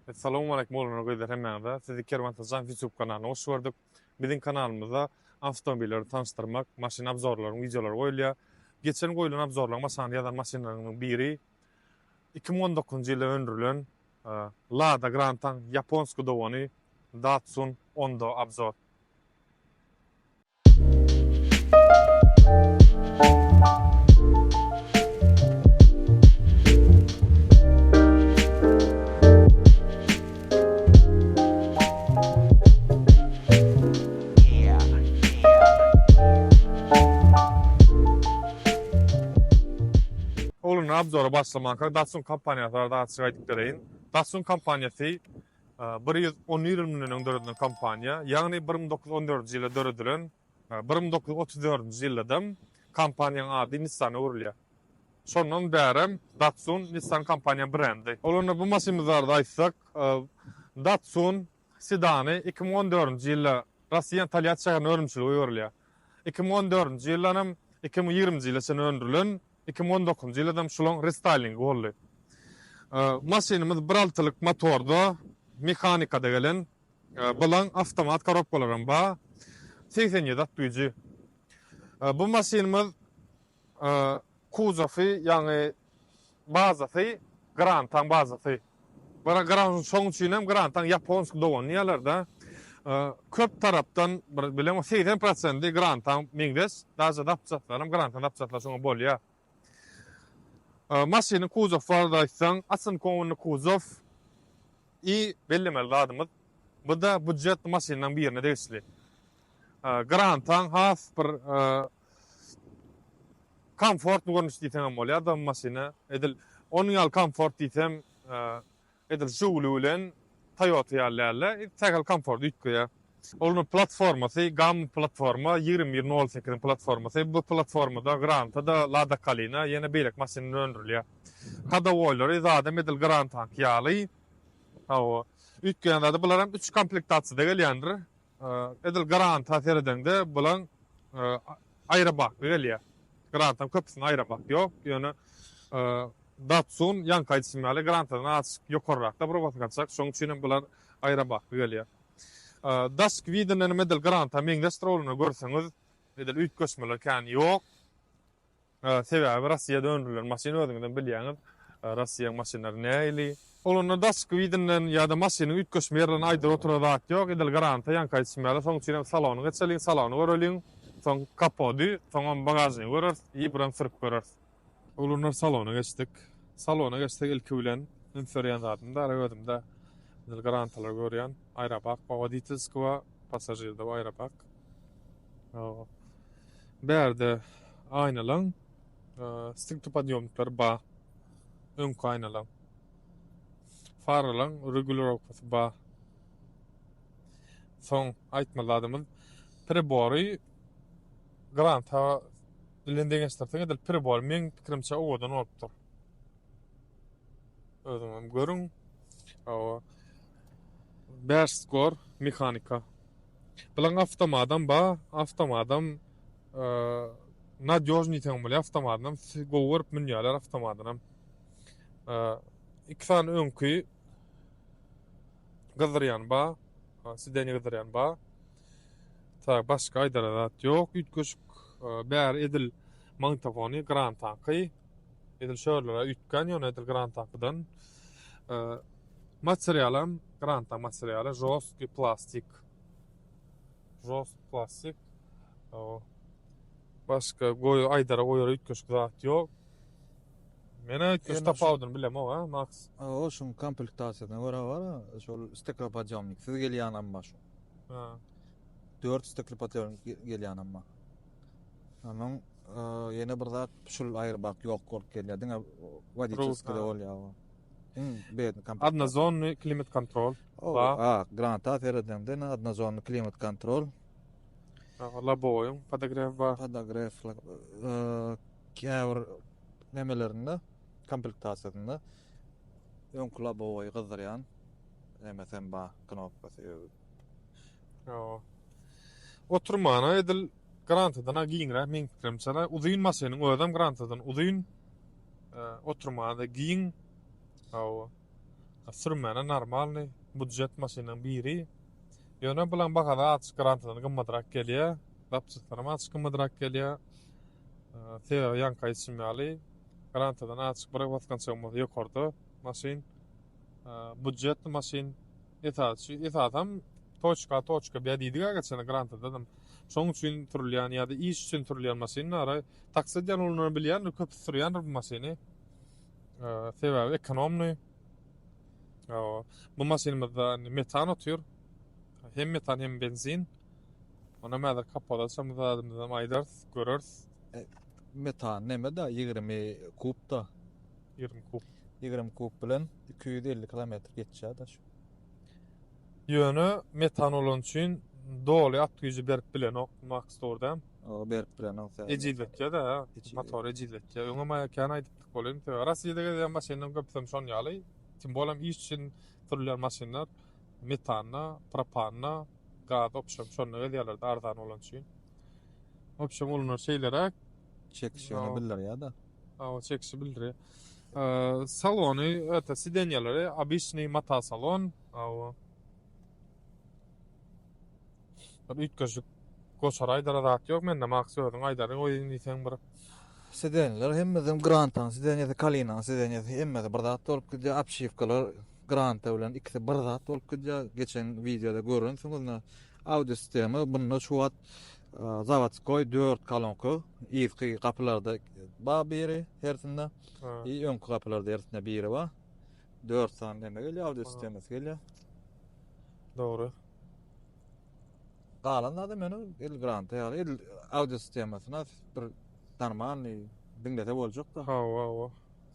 Assalamu alaikum oğlum arkadaşlar hemen sizi Kervantaşan YouTube kanalına hoş gördük. Bizim kanalımızda avtomobilleri tanıştırmak, maşina abzorlarının videoları koyuluyor. Geçen koyulan abzorlar masanyadan maşinlarının biri 2019 yılı öndürülen Lada Granta'nın Japonsk dovani Datsun Ondo abzor. Oğlum abzora başlamak Datsun kampanyasında da açık aytıklaryň. Datsun kampanyasy 110 döredilen kampanya. Yani 1914 ýylda döredilen 1934 ýyldadam kampaniýanyň ady Nissan'a urilýar. Şondan bäri Datsun Nissan kampanya brendi. Olanda bu masinamyzlarda aýtsak Datsun sedany 2014 ýylda Russiýa Talyat şäherine örümçiligi öýrilýär. 2014 ýyldanam 2020 ýyla sen öndürilen 2019 ýyldam şulan restyling boldy. Masinamyz 1.6-lyk motorda mekanikada gelen bilen avtomat korobkalaryň ba 87 at güýji. Bu masinamyz kuzafy ýani bazafy Grant'an bazafy. Bara Grant'ın soňçynam Grant'an Japonsk dogan ýalarda köp tarapdan bilen 80% Grant'an mingdes daza dapçatlarym Grant'an dapçatlar şoňa bolýar. Maşynyň kuzaflaryda aýtsaň, asyn kowunly kuzaf i bellemeli adymyz. Bu da budjet maşynyň birine degişli. Grant'an has bir komfort görnüş diýsem bolýar da maşyna. Edil 10 ýyl komfort diýsem edil şuwly bilen Toyota ýaly tägel komfort ýetýär. Onun platformasy GAM platforma 2008 platformasy. Bu platformada Grant'da Lada Kalina ýene beýlek masinany öndürilýär. Kada boýlary zada medal Grant'an ýaly. Hawa ütkende de bular hem 3 komplektasiýada gelýändir. Edil Grant haseredende bulan aýrabak gelýär. Grant'an köpüsini aýrabak ýok. Ýöne Datsun ýanka ismli Grant'dan açyk ýokarrakda bir wagt gatsak, şoň üçin bular aýrabak gelýär. Dask widenen medel Grant'a meňde stroluny görseňiz, edil ütkösmeler kan ýok. Sebäbi Russiýada öndürilen maşina özüňizden bilýäňiz, Russiýa maşinalary näili. Olanda dask widenen ýa-da maşynyň ütkösme ýerlerine aýdyr oturadak ýok, edil Grant'a ýanka ismli, şoň üçin salony geçeliň, salony göreliň, soň kapody, soň bagażyny görer, ýa-da syrp görer. Olanda salona geçdik. Salona geçdik ilki bilen inferiýan zatynda arabada edil Grant'lar görýän. Aýrabak, водительского pasajerda aýrabak. Berde aýnalan styktypadýomlar ba. Öňkü aýnalan. Faralan regulировкасы ba. Soň aýtmaladymyz pribori Grant'a dilinde startyn edil pribor men pikirimçe owadan olupdyr. Özüňem görüň. Berskor mekanika. Bilen avtomatam ba, avtomatam nadёжный tem bolýar, avtomatam gowurup minýärler avtomatam. İki tane öňkü gyzyrýan ba, sideni gyzyrýan ba. Ta başga aýdarat ýok, ütköşük bär edil magnitofony Grant'aky. Edil şöyle ütken ýöne edil Grant'akydan. Materialam Grant'a materialy jostky plastik. Jost plastik. Başga goýu aýdara goýar ütköşük zat ýok. Mene ütköş tapawdyny bilem o, Max. O şun komplektasiýadan görä bar, şol steklopadýomnik siz gelýän amma şu. 4 steklopadýomnik gelýän amma. Anan ýene bir zat şol aýrbak ýok bolup gelýär. Водительскийde bolýar. Однозонный климат контроль. Grant'a feredenden однозонный klimat kontrol. Лобовый подогрев бар. Подогрев. Käbir nemelerinde komplektasiýasynda öňkü lobowy gyzyrýan. Emesen ba knopkasy. Oturmana edil Grant'dan giňre men pikirimçe uzun masynyň özüm Grant'dan uzun oturmada giň. sürmene normalny budjet maşynyň biri. Ýöne bilen bakada açyk grantadan gymmadrak gelýär. Dapçyklarym açyk gymmadrak gelýär. Teo ýanka ismali grantadan açyk bir batkan çömüş ýokardy maşyn. Budjet maşyn etatam toçka bir diýdiga geçen grantadan. Şoň üçin türlüýän ýa-da iş üçin türlüýän maşynlar taksiden oluny bilýän köp sürýän bu maşyny. Sebebi ekonomi. Bu maşynymyzda metan otýar. Hem metan hem benzin. Ona mäder kapalı samyzadymyzdan aýdar görürs. Metan neme da 20 kub da. 20 kub. 20 kub bilen 250 kilometr geçýär da şu. Ýöne metan olan üçin doly at güýji berip bilen ok max dordam. O berip bilen o. Ejilletke da motor ejilletke. Öňe maýakan aýdypdyk bolan. Rossiýada gelen maşynyň köpüsem şon ýaly. Tim bolam iş üçin türlüýän maşynlar metanna, propanna, gaz opsiyon şonda edýärler arzan olan üçin. Opsiyon bolan şeýlere çekişýäni bildir ýa da. O çekişi bildir. Salony öte sidenýalary обычный mata salon. Üýtgeşik goşar aýdara zat ýok. Mende maksadyň aýdary oýun diýsen bir. Sedenler hemmezem grantan, sedenýeti kalina, sedenýeti hemmeze bir zat bolup gidýär, apşifkalar granta bilen ikisi bir zat bolup gidýär. Geçen videoda görünsüňiz. Audio sistemi bundan şu wagt zavatskoy 4 kolonka, ýygy kapylarda biri hersinde, öňkü kapylarda hersinde biri bar. 4 san deme gelýär, audio sistemi gelýär. Dogry. Galan adam meni el granta ýaly el audio sistemasyna bir normal diňlete boljak da. Ha.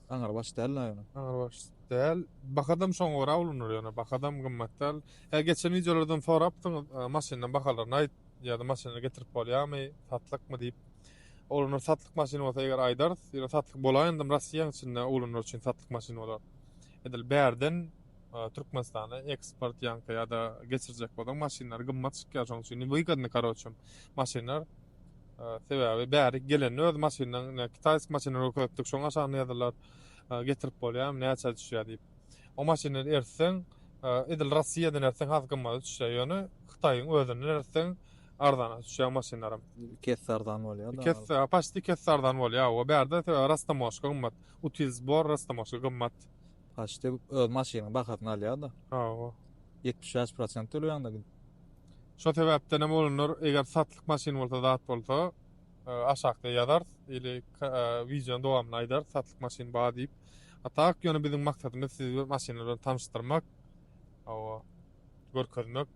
Aňar başdallar ýöne. Aňar başdal. Bakadam şoň ora ulunur ýöne. Bakadam gymmatdal. Geçen videolardan sorapdyň maşynyň bakalaryny ýa-da maşyny getirip bolýarmy, satlykmy diýip. Olunur satlyk maşyny bolsa eger aýdar, ýa-da satlyk bolaýandym Rossiýa içinde ulunur üçin satlyk maşyny bolar. Edil bärden Türkmenistana eksport ýanka ýa-da geçirjek bolan maşynlar gymmat çykýar şoň üçin. Bu ýa-da karoçum maşynlar sebebi bäri gelen öz maşynyň Kitaysk maşynlary okutdyk şoňa şany ýazdylar getirip bolýar, näçe düşýär diýip. O maşynlary erseň edil Rossiýadan erseň has gymmat düşýär ýöne Hytaýyň özünden erseň ardana düşýär maşynlarym. Kessardan bolýar da. Kessardan bolýar. O bärde Rastamoşka gymmat. Utiz bor Rastamoşka gymmat. Paşty öz maşynyň bahatyny alýar da. 75% töleýär da. Şo sebäpden hem bolunur eger satlyk maşyn bolsa zat bolsa aşakda ýazar, ili vizion dowamly aýdar satlyk maşyn ba diýip. Atak ýöne biziň maksadymyz sizi maşynlar bilen tanışdyrmak, görkezmek.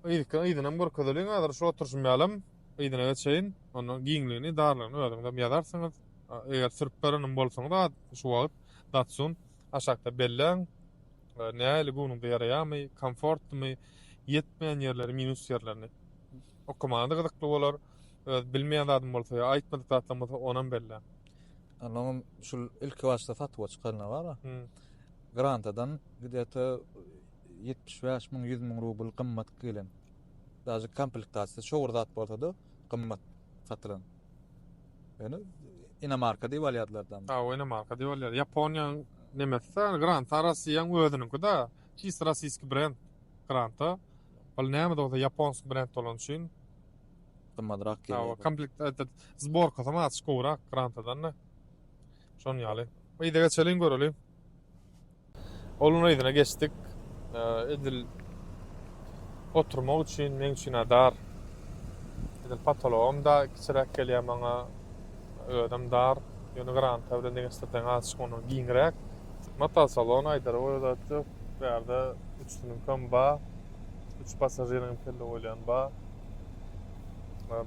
Ýa-da görkezligiň azar şo oturşmaýalym, ýa-da geçeýin, onuň giňligini, darlygyny özüňizden ýazarsyňyz. Eger sürüp berenim bolsaň da şu wagt datsun aşakda belläň, näle gunuňda ýaraýarmy, komfortmy, yetmeýän ýerleri, minus ýerlerini. Okumanda gyzykly bolar, bilmeýän adam bolsa, aýtmadyk zatlar bolsa onan belläň. Anam şul ilk başda fatwa çykarna bar. Grantadan gidýär 75.000-100.000 rubl gymmat gelen. Daşy komplektasiýa şowur zat bolsa-da gymmat satylan. Yani Dinamarka diýip alýarlardan. O Dinamarka diýip alýar. Ýaponiýa nemetse Granta Rossiýanyň özüniňki da, çys rossiýski brend Granta. Ol näme de Japonsk brend bolan üçin gymmadrak gelýär. Komplekt zborka sama skora Grantadan. Şon ýaly. Ýa-da geçelim görelim. Oluna ýa-da geçdik. Edil oturmak üçin men üçin dar. Edil patologum da kiçirek gelýär maňa. Ödem dar. Ýöne Granta bilen deňeşdirden açyk onu giňrek. Mata salon aýdar oýatdy. Berde 3 tünüm ba. 3 pasajerin kelle bolýan ba.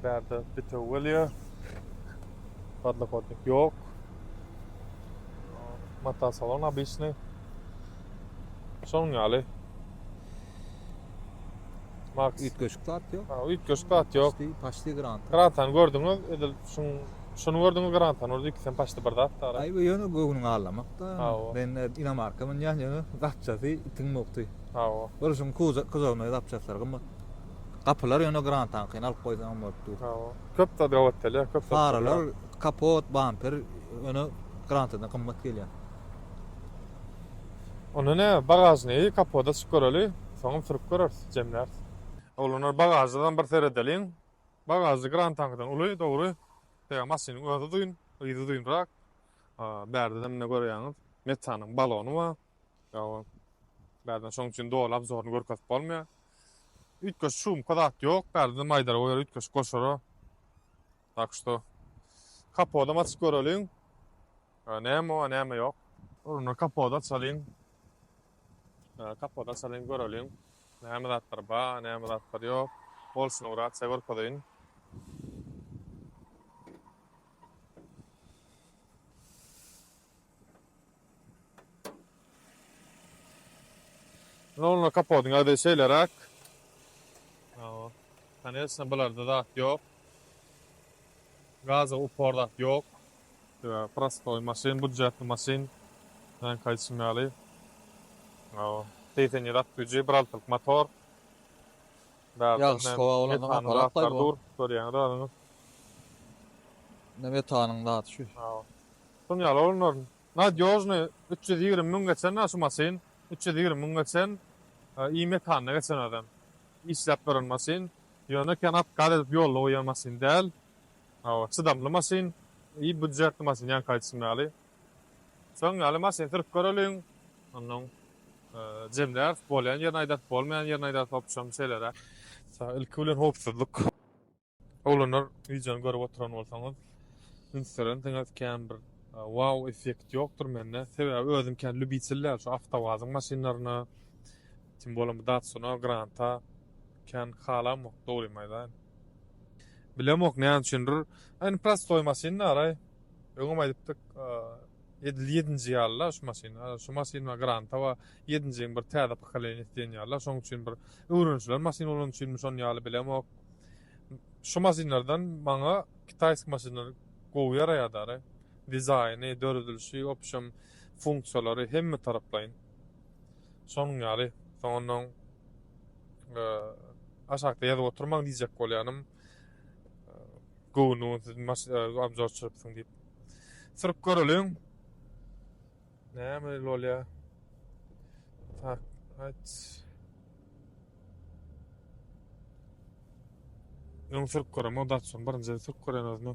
Berde bite bolýar. Fadla kodnik ýok. Mata salon обычный. Şoň ýaly. Max Üýtgeşik zat ýok. Üýtgeşik zat ýok. Paşty Granta. Grantany gördüňiz, edil şunu gördüňiz Grantany orada ikisen paşty bir zat da. Ay bu ýöne göwüň alamak da. Ben Dinamarka men ýa-da zatçasy itinmokdy. Bir şun kuzawna zapçaslar gymmat. Kapylar ýöne Grantany kyn alyp goýsan bolupdy. Köp da dowatlar, köp da. Faralar, kapot, bumper ýöne Grantadan gymmat gelýär. Onu ne? Bagajny kapoda çykaraly, soňra sürüp görer jemler. Olanar bagajdan bir seredeliň. Bagajy gran tankdan uly, dogry. Teýe masynyň özi duýun, ýyzy duýunrak. Bärdem ne görýäňiz? Metanyň balony bar. Ýa bärden şoň üçin dolap zorny görkezip bolmaýar. Ütköş şum kadat ýok, bärden maýdara goýar ütköş goşara. Tak što kapoda açyp göreliň. Näme o, näme ýok. Onu kapoda açalyň. Kapoda açalyň göreliň. Näme zatlar bar, näme zatlar ýok. Bolsun urat segor kodaýyn. Onu kapodyň ady şeýlerak. Tanesine bularda da ýok. Gaza uporda ýok. Prostoy masin, budjetli masin. Ben kaýsymýaly. Teyten ýat güji, bir motor. Ýagşy howa bolan aparatlary bu. Görýäňiz. Näme tanyň daty şu. Son ýaly olur. Nadýozny 320 000 geçen naşy masin. 320 000 geçen iyi mekanyna geçen adam. İşläp beren masin. Ýöne kanat gadet ýol oýan masin däl. Çydamly masin, iyi budjetli masin ýa kaýsymýaly. Soň ýaly masin türk göreliň. Onuň jemler bolýan ýerine aýdat bolmaýan ýerine aýdat opşam şeýlere. Ilki bilen hopsuzlyk. Olanar ýyjany görüp oturan bolsaňyz, Instagram teňe bir wow effekt ýokdur mende. Sebäbi özüm kendi lübitçiller şu awtowazyň masinlaryna, tim bolam Datsun'a, Granta, ken halam dogrymaýdan. Bilemok näme üçindir? Aýny prostoy masinlar ay. Öňe aýdypdyk 7-nji ýalylar şu masin. Şu masin we Granta we 7-nji bir täze pakalaýan etdiň ýalylar. Şoň üçin bir öwrençiler masin bolan üçin şon ýaly bilemok. Şu masinlerden maňa Kitaysk masinler gowy ýaraýar. Dizaýny, döredilişi, opşam funksiýalary hemme taraplaýyn. Şoň ýaly, soňyň aşakda ýazyp oturmaň diýjek bolýanym. Gownu abzor çyrpsyň diýip. Sürüp göreliň. Näme bolýar? Tak, aýt. Ýa-ni sürüp görem, o Datsun birinji sürüp gören özüne.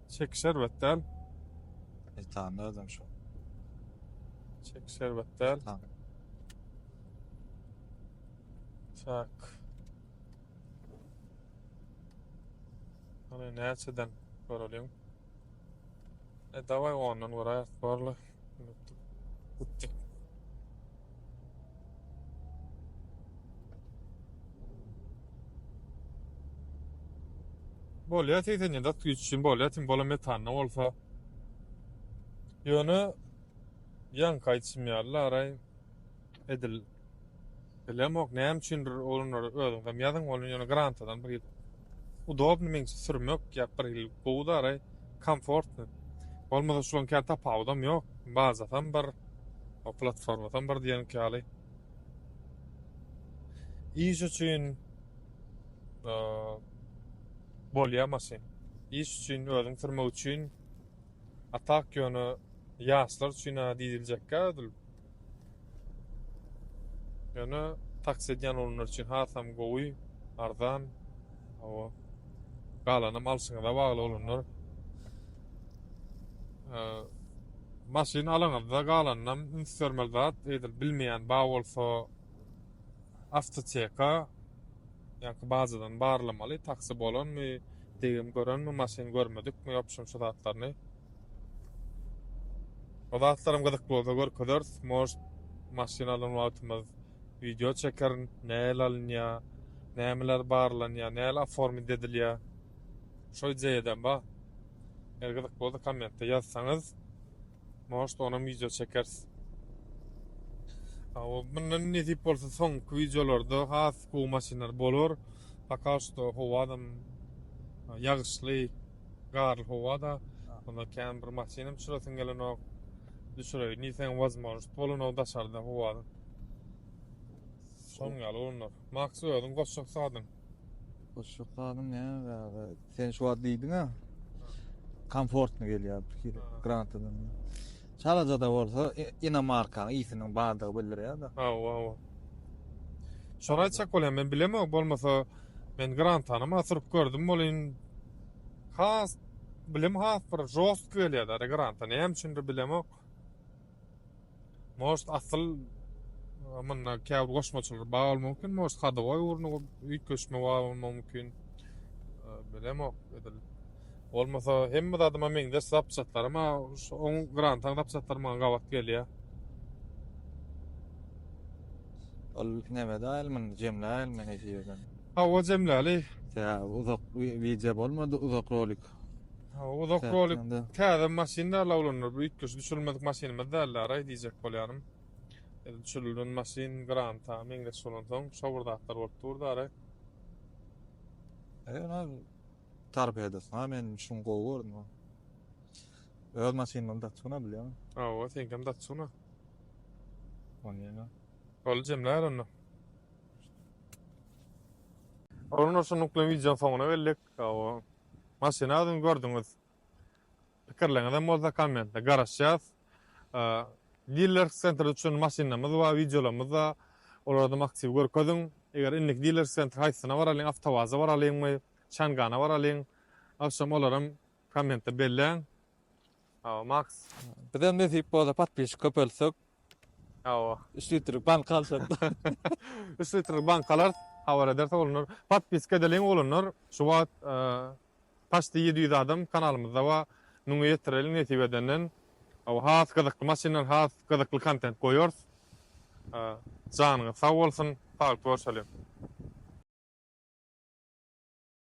Çek şerbetdäl. Tanyň özüm şu. Çek şerbetdäl. Tak. Ana näçeden göreliň? Daway ondan wara barly. Gutdy. Bolýar teyten ýa-da güýçin bolýar, tim bola metanna bolsa. Ýöne ýan kaýtymýarlar ay edil. Bilemok näme üçindir olanar özüň hem ýazyň bolan ýöne Grantadan bir udobny meň sürmek ýa-da bir gowdar ay komfortly. Olmasa şulan kän tapawdam ýok. Bazatan bir o platformadan bir diýen ýaly. İş üçin bolýar masin. İş üçin özüň firma üçin atak ýöne ýaşlar üçin diýiljekkä ödül. Ýöne taksi edýän olanlar üçin hasam gowy, arzan, o galanam alsyňa da bagly olanlar. Masin alaňyzda galanam informal zat edil bilmeýän baý bolsa avtoteka ýa-ni bazadan barlamaly taksi bolanmy, degim görenmi, masin görmedikmi ýopşum şu zatlaryny. O zatlarym gyzyk bolsa görkezers, moş masin alan wagtymyz video çekerin, näle alınýar, nämeler barlanýar, näle formy edilýär. Şo ýerden ba. Ergedek bolsa kommentde ýazsaňyz, moş onu video çekers. Bundan ne diýip bolsa soňky videolarda has bu masinler bolar. Fakat howada ýagşly, garly howada, onda kän bir masinim çyrasyň gelenok. Düşürey, niýsen wazmożność bolany daşarda howada. Soň ýaly olanlar. Maksudym goşşak sadyň. Goşşak sadym näme? Sen şu wagt diýdiň ha? Komfortny gelýär Grantadan. Çalajada bolsa ina markany ýysynyň bardygy bildirýär da. Awa. Şonu aýtsak bolar, men bilemok, bolmasa men grant tanıma sürüp gördüm, bolyn has bilim has bir jost gelýär da granta. Näme üçindir bilemok. Most asyl manna käwr goşmaçylar bagal mümkin, most hadawa urnugy ýetgeşme bagal mümkin. Bilemok edil. Olmasa hemme adyma meňde sapsatlar, ama oň grantaň sapsatlar maňa gawat gelýär. Ol näme da elmen jemle elmen eýýärden. Hawa jemläli. Ya uzak video bolmady, uzak rolik. Uzak rolik täze masinlerle ulanır. Bu ýetgeş düşürmedik masinimiz däller, diýjek bolýarym. Düşürülen masin granta meňde solansoň şowurdatlar bolup durdy. Ona tarp edes. Ha men şunu gowurdum. Öz masinamda datsuna bilýärmi? Awa, teňkem datsuna. Onýa. Ol jemler onu. Onun şu nukle video sonuna geldik. Awa. Masina adın gördüňiz. Pikirleňizden bolsa kommentde garaşýas. Dealer center üçin masinamyz we videolarymyz da olarda maksyp görkezin. Eger inlik dealer center haýsyna baralyň, awtowaza baralyňmy, Çangana baralyň, awşam olaram kommentde belläň. Max. Bizden de tip bolsa patpiş köpelsek. Awa. Üstütürük bank kalsak. Üstütürük bankalar habar ederse olunur. Patpiska edeliň olunur. Şu wagt paşty 700 adam kanalymyzda we nuňa ýetirelim netibedenden. Has gydykly masinler, has gydykly kontent goýarys. Janyňyz sag bolsun, sag bolsun.